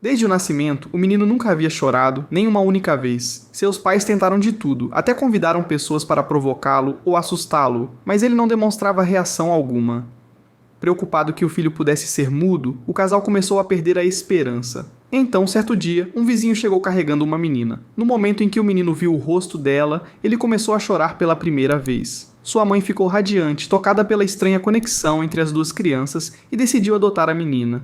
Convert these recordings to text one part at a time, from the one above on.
Desde o nascimento, o menino nunca havia chorado, nem uma única vez. Seus pais tentaram de tudo, até convidaram pessoas para provocá-lo ou assustá-lo, mas ele não demonstrava reação alguma. Preocupado que o filho pudesse ser mudo, o casal começou a perder a esperança. Então, certo dia, um vizinho chegou carregando uma menina. No momento em que o menino viu o rosto dela, ele começou a chorar pela primeira vez. Sua mãe ficou radiante, tocada pela estranha conexão entre as duas crianças, e decidiu adotar a menina.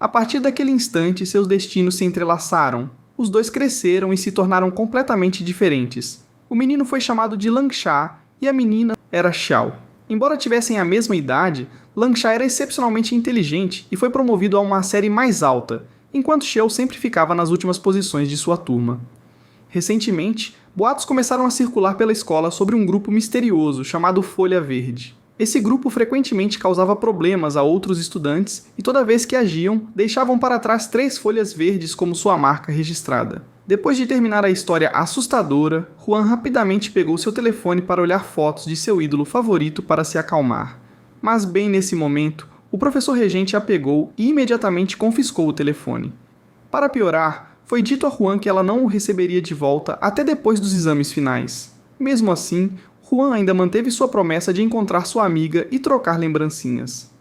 A partir daquele instante, seus destinos se entrelaçaram. Os dois cresceram e se tornaram completamente diferentes. O menino foi chamado de Langsha e a menina era Xiao. Embora tivessem a mesma idade, Langsha era excepcionalmente inteligente e foi promovido a uma série mais alta, enquanto Xiao sempre ficava nas últimas posições de sua turma. Recentemente, boatos começaram a circular pela escola sobre um grupo misterioso chamado Folha Verde. Esse grupo frequentemente causava problemas a outros estudantes e toda vez que agiam, deixavam para trás 3 folhas verdes como sua marca registrada. Depois de terminar a história assustadora, Juan rapidamente pegou seu telefone para olhar fotos de seu ídolo favorito para se acalmar. Mas bem nesse momento, o professor regente a pegou e imediatamente confiscou o telefone. Para piorar, foi dito a Juan que ela não o receberia de volta até depois dos exames finais. Mesmo assim, Juan ainda manteve sua promessa de encontrar sua amiga e trocar lembrancinhas.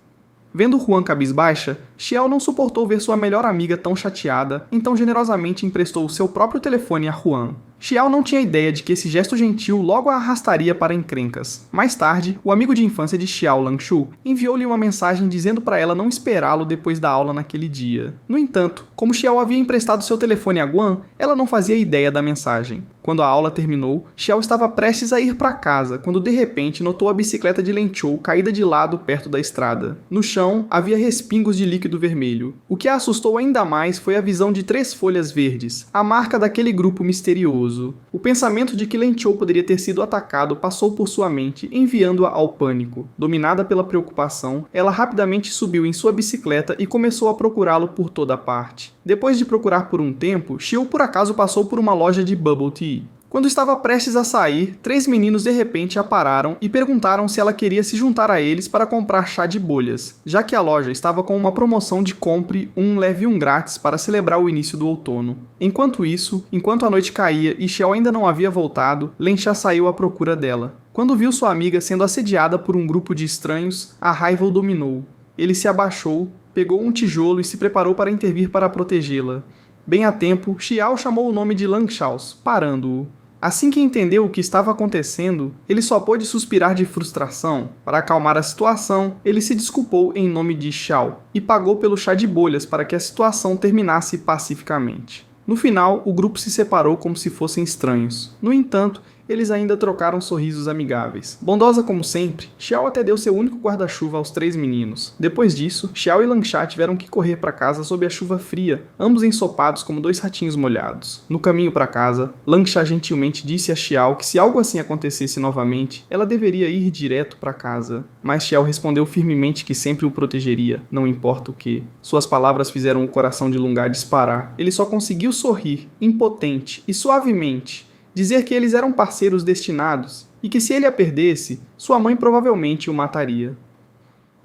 Vendo Juan cabisbaixa, Xiao não suportou ver sua melhor amiga tão chateada, então generosamente emprestou o seu próprio telefone a Juan. Xiao não tinha ideia de que esse gesto gentil logo a arrastaria para encrencas. Mais tarde, o amigo de infância de Xiao, Langshu, enviou-lhe uma mensagem dizendo para ela não esperá-lo depois da aula naquele dia. No entanto, como Xiao havia emprestado seu telefone a Guan, ela não fazia ideia da mensagem. Quando a aula terminou, Xiao estava prestes a ir para casa, quando de repente notou a bicicleta de Lenchou caída de lado perto da estrada. No chão, havia respingos de líquido vermelho. O que a assustou ainda mais foi a visão de 3 folhas verdes, a marca daquele grupo misterioso. O pensamento de que Lenchou poderia ter sido atacado passou por sua mente, enviando-a ao pânico. Dominada pela preocupação, ela rapidamente subiu em sua bicicleta e começou a procurá-lo por toda parte. Depois de procurar por um tempo, Xiao por acaso passou por uma loja de bubble tea. Quando estava prestes a sair, 3 meninos de repente a pararam e perguntaram se ela queria se juntar a eles para comprar chá de bolhas, já que a loja estava com uma promoção de compre um leve um grátis para celebrar o início do outono. Enquanto isso, enquanto a noite caía e Xiao ainda não havia voltado, Lencha saiu à procura dela. Quando viu sua amiga sendo assediada por um grupo de estranhos, a raiva o dominou. Ele se abaixou, pegou um tijolo e se preparou para intervir para protegê-la. Bem a tempo, Xiao chamou o nome de Langshaos, parando-o. Assim que entendeu o que estava acontecendo, ele só pôde suspirar de frustração. Para acalmar a situação, ele se desculpou em nome de Xiao e pagou pelo chá de bolhas para que a situação terminasse pacificamente. No final, o grupo se separou como se fossem estranhos. No entanto, eles ainda trocaram sorrisos amigáveis. Bondosa como sempre, Xiao até deu seu único guarda-chuva aos 3 meninos. Depois disso, Xiao e Langsha tiveram que correr para casa sob a chuva fria, ambos ensopados como 2 ratinhos molhados. No caminho para casa, Langsha gentilmente disse a Xiao que se algo assim acontecesse novamente, ela deveria ir direto para casa. Mas Xiao respondeu firmemente que sempre o protegeria, não importa o que. Suas palavras fizeram o coração de Lunga disparar. Ele só conseguiu sorrir, impotente e suavemente, dizer que eles eram parceiros destinados e que se ele a perdesse, sua mãe provavelmente o mataria.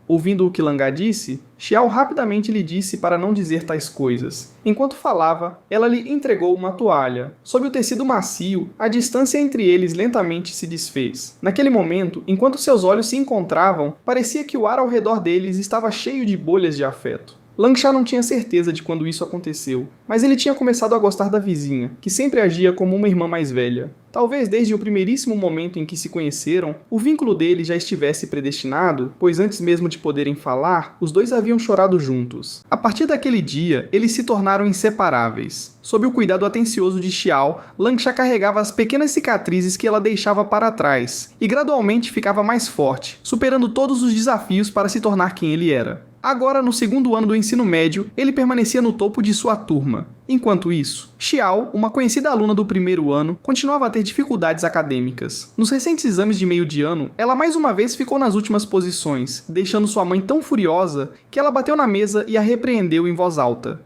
Ouvindo o que Langa disse, Xiao rapidamente lhe disse para não dizer tais coisas. Enquanto falava, ela lhe entregou uma toalha. Sob o tecido macio, a distância entre eles lentamente se desfez. Naquele momento, enquanto seus olhos se encontravam, parecia que o ar ao redor deles estava cheio de bolhas de afeto. Langsha não tinha certeza de quando isso aconteceu, mas ele tinha começado a gostar da vizinha, que sempre agia como uma irmã mais velha. Talvez desde o primeiríssimo momento em que se conheceram, o vínculo deles já estivesse predestinado, pois antes mesmo de poderem falar, os dois haviam chorado juntos. A partir daquele dia, eles se tornaram inseparáveis. Sob o cuidado atencioso de Xiao, Langsha carregava as pequenas cicatrizes que ela deixava para trás, e gradualmente ficava mais forte, superando todos os desafios para se tornar quem ele era. Agora, no 2º ano do ensino médio, ele permanecia no topo de sua turma. Enquanto isso, Xiao, uma conhecida aluna do 1º ano, continuava a ter dificuldades acadêmicas. Nos recentes exames de meio de ano, ela mais uma vez ficou nas últimas posições, deixando sua mãe tão furiosa que ela bateu na mesa e a repreendeu em voz alta.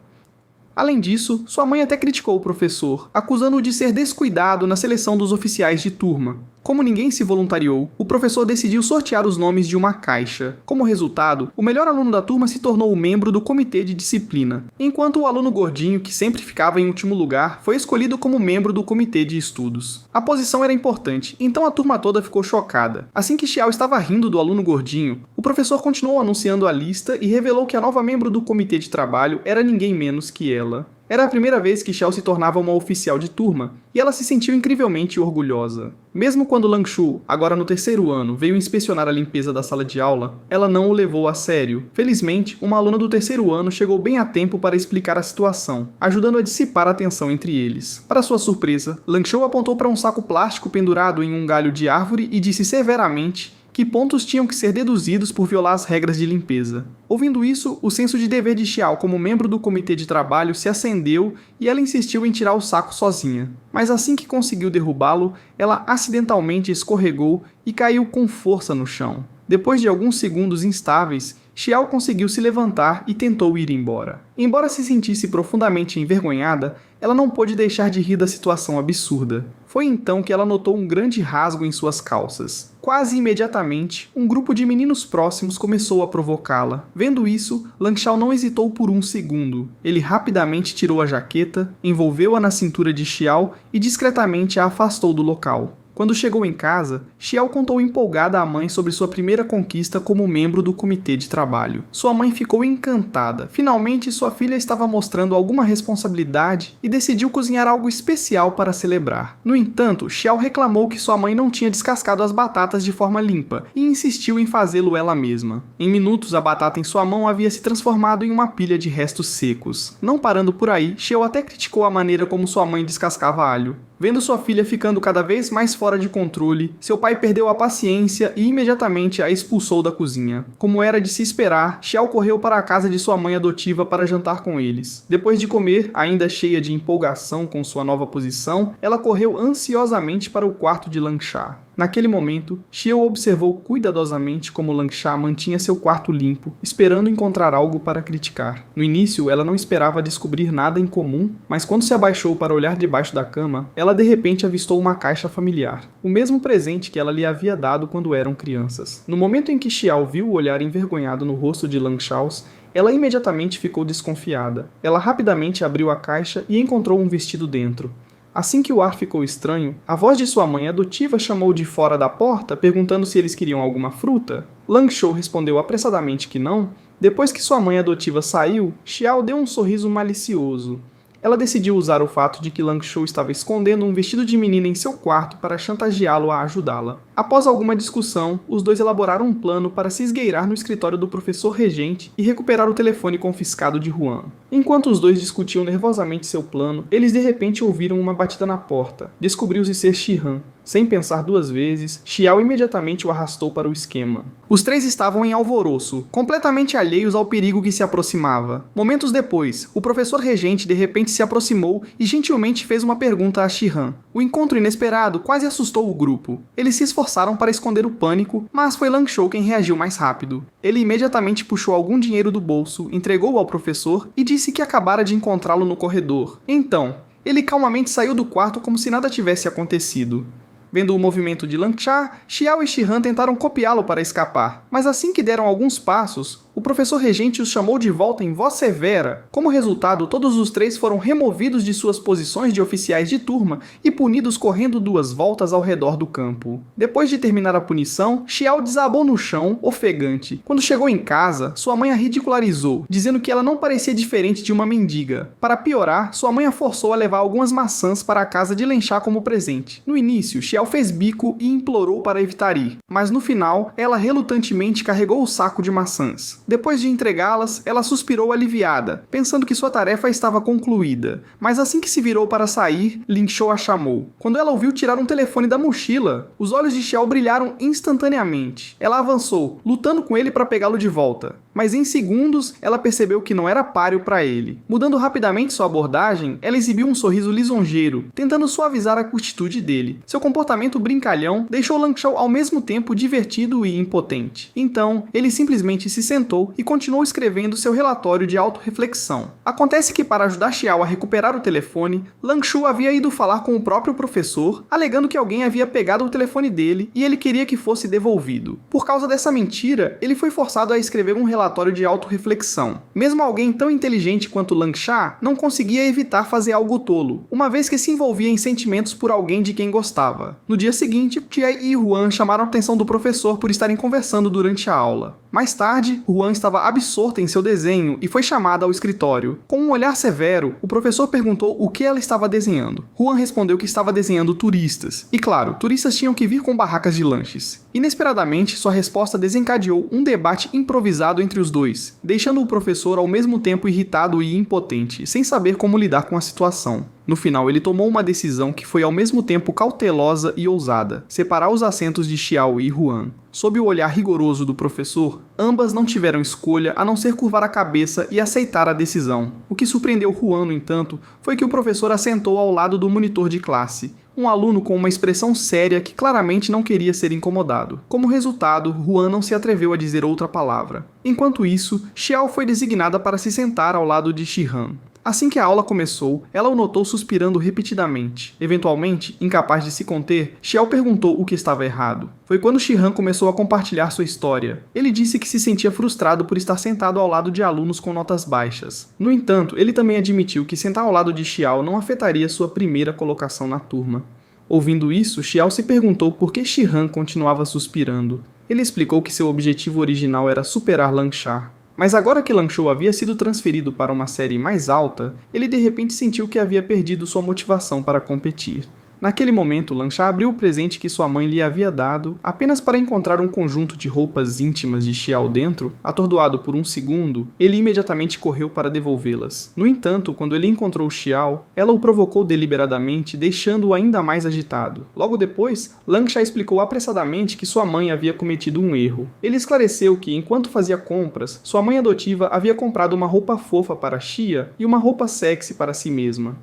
Além disso, sua mãe até criticou o professor, acusando-o de ser descuidado na seleção dos oficiais de turma. Como ninguém se voluntariou, o professor decidiu sortear os nomes de uma caixa. Como resultado, o melhor aluno da turma se tornou membro do comitê de disciplina, enquanto o aluno gordinho, que sempre ficava em último lugar, foi escolhido como membro do comitê de estudos. A posição era importante, então a turma toda ficou chocada. Assim que Xiao estava rindo do aluno gordinho, o professor continuou anunciando a lista e revelou que a nova membro do comitê de trabalho era ninguém menos que ela. Era a primeira vez que Xiao se tornava uma oficial de turma, e ela se sentiu incrivelmente orgulhosa. Mesmo quando Lang Shu, agora no terceiro ano, veio inspecionar a limpeza da sala de aula, ela não o levou a sério. Felizmente, uma aluna do terceiro ano chegou bem a tempo para explicar a situação, ajudando a dissipar a tensão entre eles. Para sua surpresa, Lang Shu apontou para um saco plástico pendurado em um galho de árvore e disse severamente que pontos tinham que ser deduzidos por violar as regras de limpeza. Ouvindo isso, o senso de dever de Xiao como membro do comitê de trabalho se acendeu e ela insistiu em tirar o saco sozinha. Mas assim que conseguiu derrubá-lo, ela acidentalmente escorregou e caiu com força no chão. Depois de alguns segundos instáveis, Xiao conseguiu se levantar e tentou ir embora. Embora se sentisse profundamente envergonhada, ela não pôde deixar de rir da situação absurda. Foi então que ela notou um grande rasgo em suas calças. Quase imediatamente, um grupo de meninos próximos começou a provocá-la. Vendo isso, Lang Xiao não hesitou por um segundo. Ele rapidamente tirou a jaqueta, envolveu-a na cintura de Xiao e discretamente a afastou do local. Quando chegou em casa, Xiao contou empolgada à mãe sobre sua primeira conquista como membro do comitê de trabalho. Sua mãe ficou encantada. Finalmente, sua filha estava mostrando alguma responsabilidade e decidiu cozinhar algo especial para celebrar. No entanto, Xiao reclamou que sua mãe não tinha descascado as batatas de forma limpa e insistiu em fazê-lo ela mesma. Em minutos, a batata em sua mão havia se transformado em uma pilha de restos secos. Não parando por aí, Xiao até criticou a maneira como sua mãe descascava alho. Vendo sua filha ficando cada vez mais fora de controle, seu pai perdeu a paciência e imediatamente a expulsou da cozinha. Como era de se esperar, Xiao correu para a casa de sua mãe adotiva para jantar com eles. Depois de comer, ainda cheia de empolgação com sua nova posição, ela correu ansiosamente para o quarto de Lang Sha. Naquele momento, Xiao observou cuidadosamente como Lang Sha mantinha seu quarto limpo, esperando encontrar algo para criticar. No início, ela não esperava descobrir nada em comum, mas quando se abaixou para olhar debaixo da cama, ela de repente avistou uma caixa familiar, o mesmo presente que ela lhe havia dado quando eram crianças. No momento em que Xiao viu o olhar envergonhado no rosto de Lang Shao, ela imediatamente ficou desconfiada. Ela rapidamente abriu a caixa e encontrou um vestido dentro. Assim que o ar ficou estranho, a voz de sua mãe adotiva chamou de fora da porta, perguntando se eles queriam alguma fruta. Lang Shou respondeu apressadamente que não. Depois que sua mãe adotiva saiu, Xiao deu um sorriso malicioso. Ela decidiu usar o fato de que Lang Shou estava escondendo um vestido de menina em seu quarto para chantageá-lo a ajudá-la. Após alguma discussão, os dois elaboraram um plano para se esgueirar no escritório do professor regente e recuperar o telefone confiscado de Huan. Enquanto os dois discutiam nervosamente seu plano, eles de repente ouviram uma batida na porta. Descobriu-se ser Shihan. Sem pensar duas vezes, Xiao imediatamente o arrastou para o esquema. Os três estavam em alvoroço, completamente alheios ao perigo que se aproximava. Momentos depois, o professor regente de repente se aproximou e gentilmente fez uma pergunta a Shihan. O encontro inesperado quase assustou o grupo. Eles se esforçaram para esconder o pânico, mas foi Lang Shou quem reagiu mais rápido. Ele imediatamente puxou algum dinheiro do bolso, entregou-o ao professor e disse que acabara de encontrá-lo no corredor. Então, ele calmamente saiu do quarto como se nada tivesse acontecido. Vendo o movimento de Lang Sha, Xiao e Shihan tentaram copiá-lo para escapar, mas assim que deram alguns passos, o professor regente os chamou de volta em voz severa. Como resultado, todos os três foram removidos de suas posições de oficiais de turma e punidos correndo 2 voltas ao redor do campo. Depois de terminar a punição, Xiao desabou no chão, ofegante. Quando chegou em casa, sua mãe a ridicularizou, dizendo que ela não parecia diferente de uma mendiga. Para piorar, sua mãe a forçou a levar algumas maçãs para a casa de Lan Sha como presente. No início, Xiao fez bico e implorou para evitar ir, mas no final, ela relutantemente carregou o saco de maçãs. Depois de entregá-las, ela suspirou aliviada, pensando que sua tarefa estava concluída. Mas assim que se virou para sair, Ling Shou a chamou. Quando ela ouviu tirar um telefone da mochila, os olhos de Xiao brilharam instantaneamente. Ela avançou, lutando com ele para pegá-lo de volta. Mas em segundos, ela percebeu que não era páreo para ele. Mudando rapidamente sua abordagem, ela exibiu um sorriso lisonjeiro, tentando suavizar a atitude dele. Seu comportamento brincalhão deixou Langshaw ao mesmo tempo divertido e impotente. Então, ele simplesmente se sentou e continuou escrevendo seu relatório de autorreflexão. Acontece que para ajudar Xiao a recuperar o telefone, Langshaw havia ido falar com o próprio professor, alegando que alguém havia pegado o telefone dele e ele queria que fosse devolvido. Por causa dessa mentira, ele foi forçado a escrever um relatório de autorreflexão. Mesmo alguém tão inteligente quanto Langshaw não conseguia evitar fazer algo tolo, uma vez que se envolvia em sentimentos por alguém de quem gostava. No dia seguinte, Jie e Huan chamaram a atenção do professor por estarem conversando durante a aula. Mais tarde, Huan estava absorta em seu desenho e foi chamada ao escritório. Com um olhar severo, o professor perguntou o que ela estava desenhando. Huan respondeu que estava desenhando turistas. E claro, turistas tinham que vir com barracas de lanches. Inesperadamente, sua resposta desencadeou um debate improvisado entre os dois, deixando o professor ao mesmo tempo irritado e impotente, sem saber como lidar com a situação. No final, ele tomou uma decisão que foi ao mesmo tempo cautelosa e ousada: separar os assentos de Xiao e Huan. Sob o olhar rigoroso do professor, ambas não tiveram escolha a não ser curvar a cabeça e aceitar a decisão. O que surpreendeu Huan, no entanto, foi que o professor assentou ao lado do monitor de classe, um aluno com uma expressão séria que claramente não queria ser incomodado. Como resultado, Huan não se atreveu a dizer outra palavra. Enquanto isso, Xiao foi designada para se sentar ao lado de Shihan. Assim que a aula começou, ela o notou suspirando repetidamente. Eventualmente, incapaz de se conter, Xiao perguntou o que estava errado. Foi quando Shihan começou a compartilhar sua história. Ele disse que se sentia frustrado por estar sentado ao lado de alunos com notas baixas. No entanto, ele também admitiu que sentar ao lado de Xiao não afetaria sua primeira colocação na turma. Ouvindo isso, Xiao se perguntou por que Shihan continuava suspirando. Ele explicou que seu objetivo original era superar Langshaw. Mas agora que Langshaw havia sido transferido para uma série mais alta, ele de repente sentiu que havia perdido sua motivação para competir. Naquele momento, Langshaw abriu o presente que sua mãe lhe havia dado apenas para encontrar um conjunto de roupas íntimas de Xiao dentro. Atordoado por um segundo, ele imediatamente correu para devolvê-las. No entanto, quando ele encontrou Xiao, ela o provocou deliberadamente, deixando-o ainda mais agitado. Logo depois, Langshaw explicou apressadamente que sua mãe havia cometido um erro. Ele esclareceu que, enquanto fazia compras, sua mãe adotiva havia comprado uma roupa fofa para Xia e uma roupa sexy para si mesma.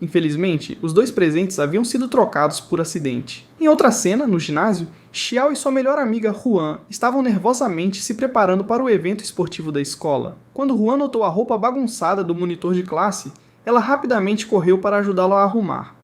Infelizmente, os dois presentes haviam sido trocados por acidente. Em outra cena, no ginásio, Xiao e sua melhor amiga Huan estavam nervosamente se preparando para o evento esportivo da escola. Quando Huan notou a roupa bagunçada do monitor de classe, ela rapidamente correu para ajudá-lo a arrumar.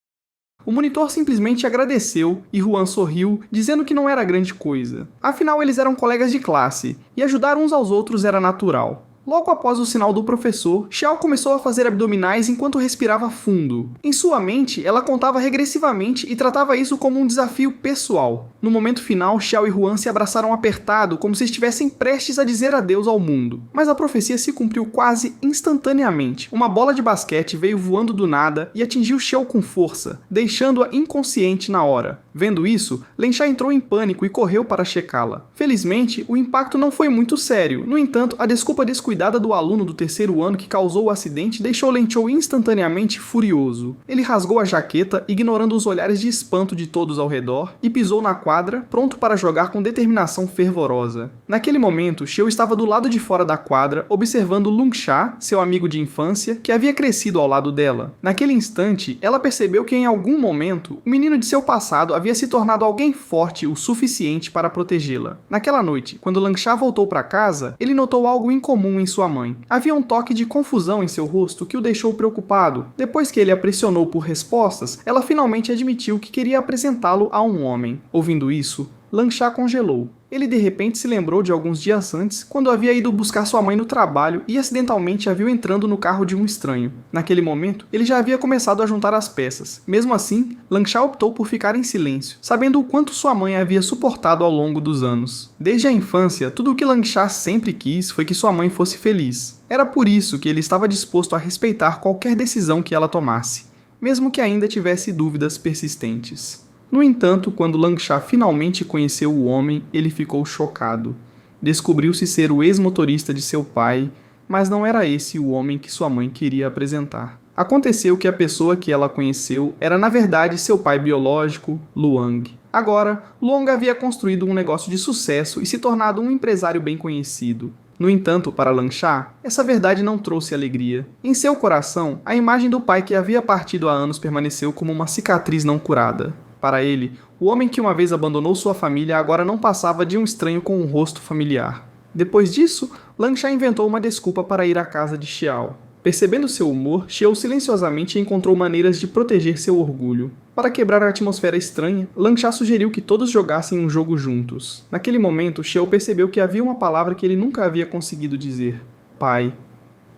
O monitor simplesmente agradeceu e Huan sorriu, dizendo que não era grande coisa. Afinal, eles eram colegas de classe, e ajudar uns aos outros era natural. Logo após o sinal do professor, Xiao começou a fazer abdominais enquanto respirava fundo. Em sua mente, ela contava regressivamente e tratava isso como um desafio pessoal. No momento final, Xiao e Huan se abraçaram apertado, como se estivessem prestes a dizer adeus ao mundo. Mas a profecia se cumpriu quase instantaneamente. Uma bola de basquete veio voando do nada e atingiu Xiao com força, deixando-a inconsciente na hora. Vendo isso, Langshaw entrou em pânico e correu para checá-la. Felizmente, o impacto não foi muito sério. No entanto, a desculpa descuidada do aluno do terceiro ano que causou o acidente deixou Langshaw instantaneamente furioso. Ele rasgou a jaqueta, ignorando os olhares de espanto de todos ao redor, e pisou na quadra, pronto para jogar com determinação fervorosa. Naquele momento, Xiao estava do lado de fora da quadra, observando Langshaw, seu amigo de infância, que havia crescido ao lado dela. Naquele instante, ela percebeu que em algum momento, o menino de seu passado havia se tornado alguém forte o suficiente para protegê-la. Naquela noite, quando Langshaw voltou para casa, ele notou algo incomum em sua mãe. Havia um toque de confusão em seu rosto que o deixou preocupado. Depois que ele a pressionou por respostas, ela finalmente admitiu que queria apresentá-lo a um homem. Ouvindo isso, Langshaw congelou. Ele de repente se lembrou de alguns dias antes, quando havia ido buscar sua mãe no trabalho e acidentalmente a viu entrando no carro de um estranho. Naquele momento, ele já havia começado a juntar as peças. Mesmo assim, Langshaw optou por ficar em silêncio, sabendo o quanto sua mãe havia suportado ao longo dos anos. Desde a infância, tudo o que Langshaw sempre quis foi que sua mãe fosse feliz. Era por isso que ele estava disposto a respeitar qualquer decisão que ela tomasse, mesmo que ainda tivesse dúvidas persistentes. No entanto, quando Langshaw finalmente conheceu o homem, ele ficou chocado. Descobriu-se ser o ex-motorista de seu pai, mas não era esse o homem que sua mãe queria apresentar. Aconteceu que a pessoa que ela conheceu era na verdade seu pai biológico, Luang. Agora, Luang havia construído um negócio de sucesso e se tornado um empresário bem conhecido. No entanto, para Lanchar, essa verdade não trouxe alegria. Em seu coração, a imagem do pai que havia partido há anos permaneceu como uma cicatriz não curada. Para ele, o homem que uma vez abandonou sua família agora não passava de um estranho com um rosto familiar. Depois disso, Lanchar inventou uma desculpa para ir à casa de Xiao. Percebendo seu humor, Xiao silenciosamente encontrou maneiras de proteger seu orgulho. Para quebrar a atmosfera estranha, Lanchar sugeriu que todos jogassem um jogo juntos. Naquele momento, Xiao percebeu que havia uma palavra que ele nunca havia conseguido dizer: pai.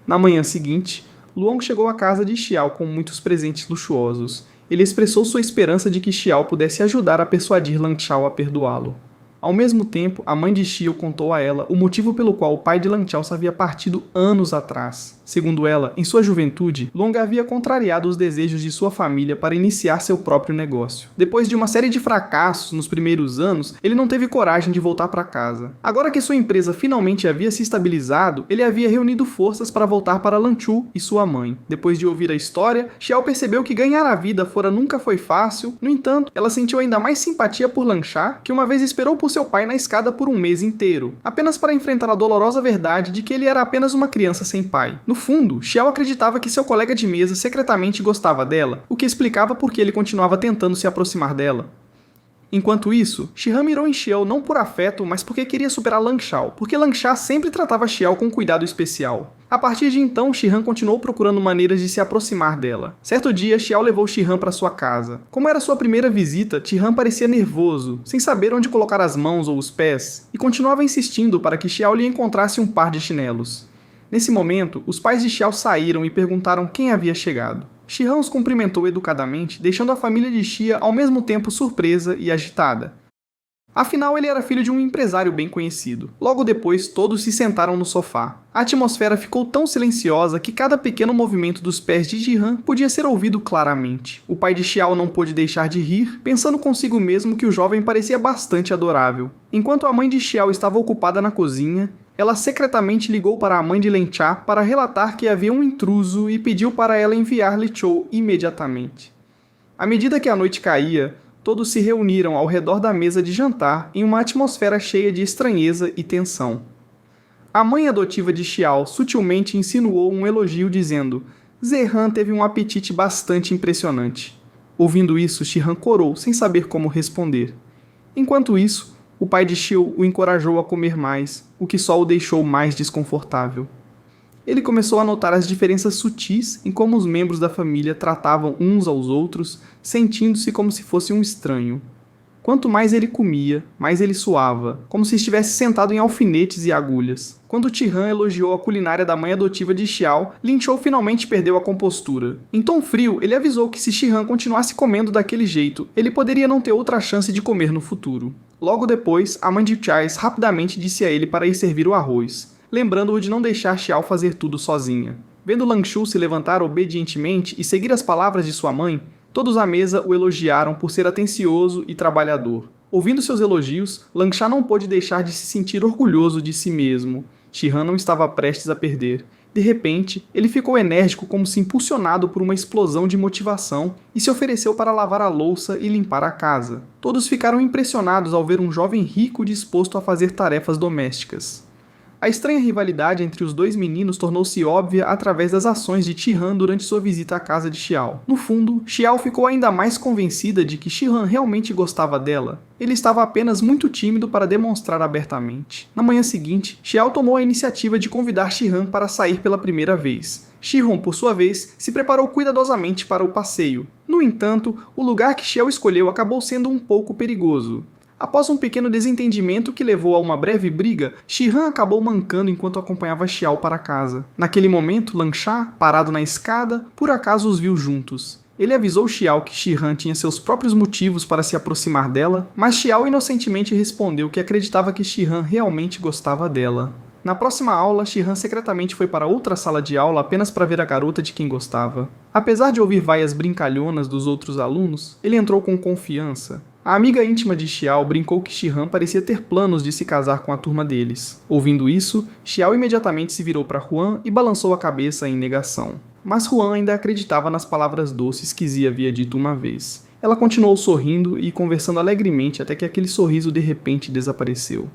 Na manhã seguinte, Luong chegou à casa de Xiao com muitos presentes luxuosos. Ele expressou sua esperança de que Xiao pudesse ajudar a persuadir Lanchao a perdoá-lo. Ao mesmo tempo, a mãe de Xiao contou a ela o motivo pelo qual o pai de Lanchao havia partido anos atrás. Segundo ela, em sua juventude, Long havia contrariado os desejos de sua família para iniciar seu próprio negócio. Depois de uma série de fracassos nos primeiros anos, ele não teve coragem de voltar para casa. Agora que sua empresa finalmente havia se estabilizado, ele havia reunido forças para voltar para Lanchu e sua mãe. Depois de ouvir a história, Xiao percebeu que ganhar a vida fora nunca foi fácil. No entanto, ela sentiu ainda mais simpatia por Lanchar, que uma vez esperou por seu pai na escada por um mês inteiro, apenas para enfrentar a dolorosa verdade de que ele era apenas uma criança sem pai. No fundo, Xiao acreditava que seu colega de mesa secretamente gostava dela, o que explicava por que ele continuava tentando se aproximar dela. Enquanto isso, Shihan mirou em Xiao não por afeto, mas porque queria superar Lanchao, porque Lanchar sempre tratava Xiao com cuidado especial. A partir de então, Shihan continuou procurando maneiras de se aproximar dela. Certo dia, Xiao levou Shihan para sua casa. Como era sua primeira visita, Shihan parecia nervoso, sem saber onde colocar as mãos ou os pés, e continuava insistindo para que Xiao lhe encontrasse um par de chinelos. Nesse momento, os pais de Xiao saíram e perguntaram quem havia chegado. Shihan os cumprimentou educadamente, deixando a família de Xia ao mesmo tempo surpresa e agitada. Afinal, ele era filho de um empresário bem conhecido. Logo depois, todos se sentaram no sofá. A atmosfera ficou tão silenciosa que cada pequeno movimento dos pés de Shihan podia ser ouvido claramente. O pai de Xiao não pôde deixar de rir, pensando consigo mesmo que o jovem parecia bastante adorável. Enquanto a mãe de Xiao estava ocupada na cozinha, ela secretamente ligou para a mãe de Lanchar para relatar que havia um intruso e pediu para ela enviar Li Chou imediatamente. À medida que a noite caía, todos se reuniram ao redor da mesa de jantar em uma atmosfera cheia de estranheza e tensão. A mãe adotiva de Xiao sutilmente insinuou um elogio dizendo: Zehan teve um apetite bastante impressionante. Ouvindo isso, Shihan corou sem saber como responder. Enquanto isso, o pai de Xiao o encorajou a comer mais, o que só o deixou mais desconfortável. Ele começou a notar as diferenças sutis em como os membros da família tratavam uns aos outros, sentindo-se como se fosse um estranho. Quanto mais ele comia, mais ele suava, como se estivesse sentado em alfinetes e agulhas. Quando Tihan elogiou a culinária da mãe adotiva de Xiao, Lin Chou finalmente perdeu a compostura. Em tom frio, ele avisou que se Shihan continuasse comendo daquele jeito, ele poderia não ter outra chance de comer no futuro. Logo depois, a mãe de Chais rapidamente disse a ele para ir servir o arroz, lembrando-o de não deixar Xiao fazer tudo sozinha. Vendo Langshu se levantar obedientemente e seguir as palavras de sua mãe, todos à mesa o elogiaram por ser atencioso e trabalhador. Ouvindo seus elogios, Lanchar não pôde deixar de se sentir orgulhoso de si mesmo. Shihan não estava prestes a perder. De repente, ele ficou enérgico como se impulsionado por uma explosão de motivação e se ofereceu para lavar a louça e limpar a casa. Todos ficaram impressionados ao ver um jovem rico disposto a fazer tarefas domésticas. A estranha rivalidade entre os dois meninos tornou-se óbvia através das ações de Tihan durante sua visita à casa de Xiao. No fundo, Xiao ficou ainda mais convencida de que Shihan realmente gostava dela. Ele estava apenas muito tímido para demonstrar abertamente. Na manhã seguinte, Xiao tomou a iniciativa de convidar Shihan para sair pela primeira vez. Shihon, por sua vez, se preparou cuidadosamente para o passeio. No entanto, o lugar que Xiao escolheu acabou sendo um pouco perigoso. Após um pequeno desentendimento que levou a uma breve briga, Shihan acabou mancando enquanto acompanhava Xiao para casa. Naquele momento, Lanchar, parado na escada, por acaso os viu juntos. Ele avisou Xiao que Shihan tinha seus próprios motivos para se aproximar dela, mas Xiao inocentemente respondeu que acreditava que Shihan realmente gostava dela. Na próxima aula, Shihan secretamente foi para outra sala de aula apenas para ver a garota de quem gostava. Apesar de ouvir vaias brincalhonas dos outros alunos, ele entrou com confiança. A amiga íntima de Xiao brincou que Shihan parecia ter planos de se casar com a turma deles. Ouvindo isso, Xiao imediatamente se virou para Huan e balançou a cabeça em negação. Mas Huan ainda acreditava nas palavras doces que Zi havia dito uma vez. Ela continuou sorrindo e conversando alegremente até que aquele sorriso de repente desapareceu.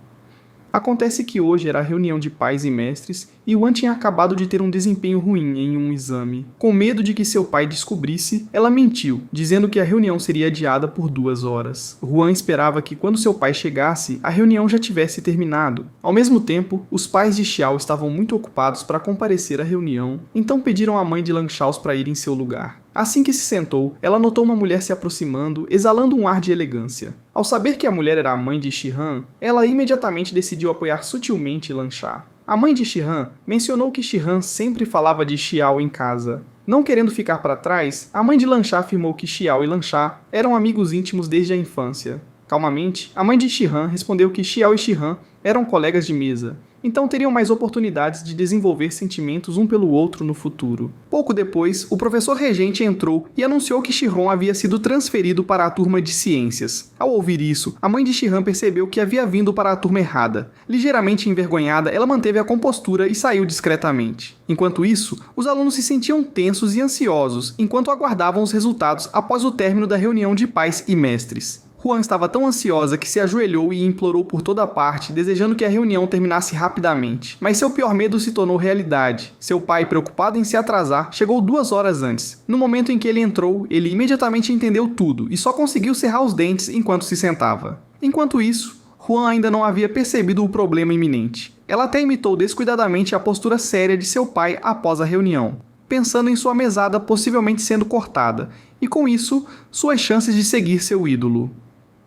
Acontece que hoje era a reunião de pais e mestres e Wan tinha acabado de ter um desempenho ruim em um exame. Com medo de que seu pai descobrisse, ela mentiu, dizendo que a reunião seria adiada por 2 horas. Juan esperava que quando seu pai chegasse, a reunião já tivesse terminado. Ao mesmo tempo, os pais de Xiao estavam muito ocupados para comparecer à reunião, então pediram à mãe de Lan Shaos para ir em seu lugar. Assim que se sentou, ela notou uma mulher se aproximando, exalando um ar de elegância. Ao saber que a mulher era a mãe de Shihan, ela imediatamente decidiu apoiar sutilmente Lan Sha. A mãe de Shihan mencionou que Shihan sempre falava de Xiao em casa. Não querendo ficar para trás, a mãe de Lan Sha afirmou que Xiao e Lan Sha eram amigos íntimos desde a infância. Calmamente, a mãe de Shihan respondeu que Xiao e Shihan eram colegas de mesa, então teriam mais oportunidades de desenvolver sentimentos um pelo outro no futuro. Pouco depois, o professor regente entrou e anunciou que Shihan havia sido transferido para a turma de ciências. Ao ouvir isso, a mãe de Shihan percebeu que havia vindo para a turma errada. Ligeiramente envergonhada, ela manteve a compostura e saiu discretamente. Enquanto isso, os alunos se sentiam tensos e ansiosos enquanto aguardavam os resultados após o término da reunião de pais e mestres. Juan estava tão ansiosa que se ajoelhou e implorou por toda parte, desejando que a reunião terminasse rapidamente. Mas seu pior medo se tornou realidade. Seu pai, preocupado em se atrasar, chegou 2 horas antes. No momento em que ele entrou, ele imediatamente entendeu tudo e só conseguiu cerrar os dentes enquanto se sentava. Enquanto isso, Juan ainda não havia percebido o problema iminente. Ela até imitou descuidadamente a postura séria de seu pai após a reunião, pensando em sua mesada possivelmente sendo cortada, e com isso, suas chances de seguir seu ídolo.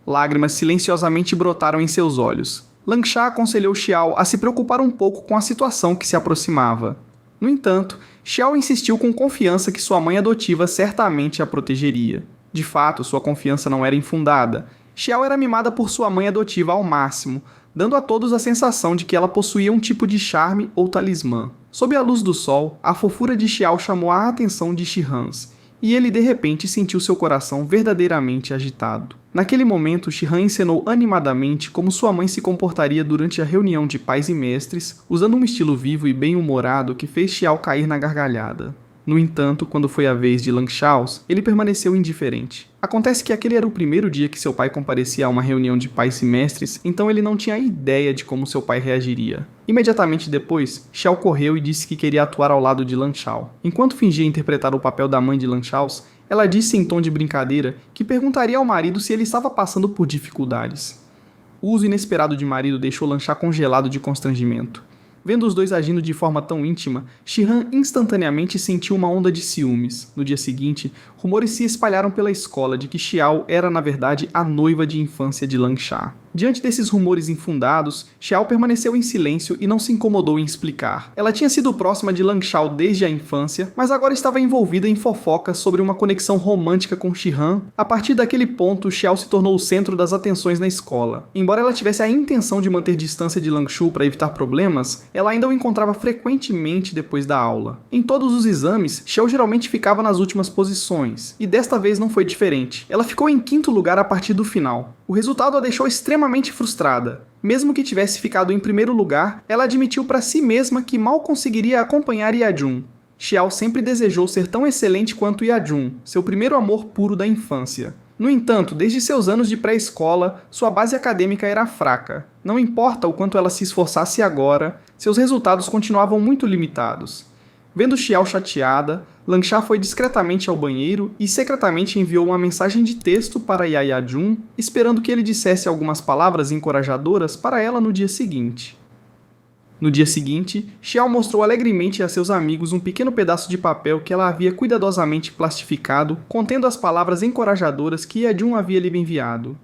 Lágrimas silenciosamente brotaram em seus olhos. Lan Sha aconselhou Xiao a se preocupar um pouco com a situação que se aproximava. No entanto, Xiao insistiu com confiança que sua mãe adotiva certamente a protegeria. De fato, sua confiança não era infundada. Xiao era mimada por sua mãe adotiva ao máximo, dando a todos a sensação de que ela possuía um tipo de charme ou talismã. Sob a luz do sol, a fofura de Xiao chamou a atenção de Shihan, e ele de repente sentiu seu coração verdadeiramente agitado. Naquele momento, Shihan encenou animadamente como sua mãe se comportaria durante a reunião de pais e mestres, usando um estilo vivo e bem-humorado que fez Xiao cair na gargalhada. No entanto, quando foi a vez de Lan Shaos, ele permaneceu indiferente. Acontece que aquele era o primeiro dia que seu pai comparecia a uma reunião de pais e mestres, então ele não tinha ideia de como seu pai reagiria. Imediatamente depois, Xiao correu e disse que queria atuar ao lado de Lan Shao. Enquanto fingia interpretar o papel da mãe de Lan Shaos, ela disse em tom de brincadeira que perguntaria ao marido se ele estava passando por dificuldades. O uso inesperado de marido deixou Lan Sha congelado de constrangimento. Vendo os dois agindo de forma tão íntima, Shihan instantaneamente sentiu uma onda de ciúmes. No dia seguinte, rumores se espalharam pela escola de que Xiao era, na verdade, a noiva de infância de Lan Sha. Diante desses rumores infundados, Xiao permaneceu em silêncio e não se incomodou em explicar. Ela tinha sido próxima de Lan Shao desde a infância, mas agora estava envolvida em fofocas sobre uma conexão romântica com Shihan. A partir daquele ponto, Xiao se tornou o centro das atenções na escola. Embora ela tivesse a intenção de manter distância de Lan Shu para evitar problemas, ela ainda o encontrava frequentemente depois da aula. Em todos os exames, Xiao geralmente ficava nas últimas posições, e desta vez não foi diferente. Ela ficou em 5º lugar a partir do final. O resultado a deixou extremamente frustrada. Mesmo que tivesse ficado em 1º lugar, ela admitiu para si mesma que mal conseguiria acompanhar Yajun. Xiao sempre desejou ser tão excelente quanto Yajun, seu primeiro amor puro da infância. No entanto, desde seus anos de pré-escola, sua base acadêmica era fraca. Não importa o quanto ela se esforçasse agora, seus resultados continuavam muito limitados. Vendo Xiao chateada, Lan Sha foi discretamente ao banheiro e secretamente enviou uma mensagem de texto para Yajun, esperando que ele dissesse algumas palavras encorajadoras para ela no dia seguinte. No dia seguinte, Xiao mostrou alegremente a seus amigos um pequeno pedaço de papel que ela havia cuidadosamente plastificado, contendo as palavras encorajadoras que Yajun havia lhe enviado.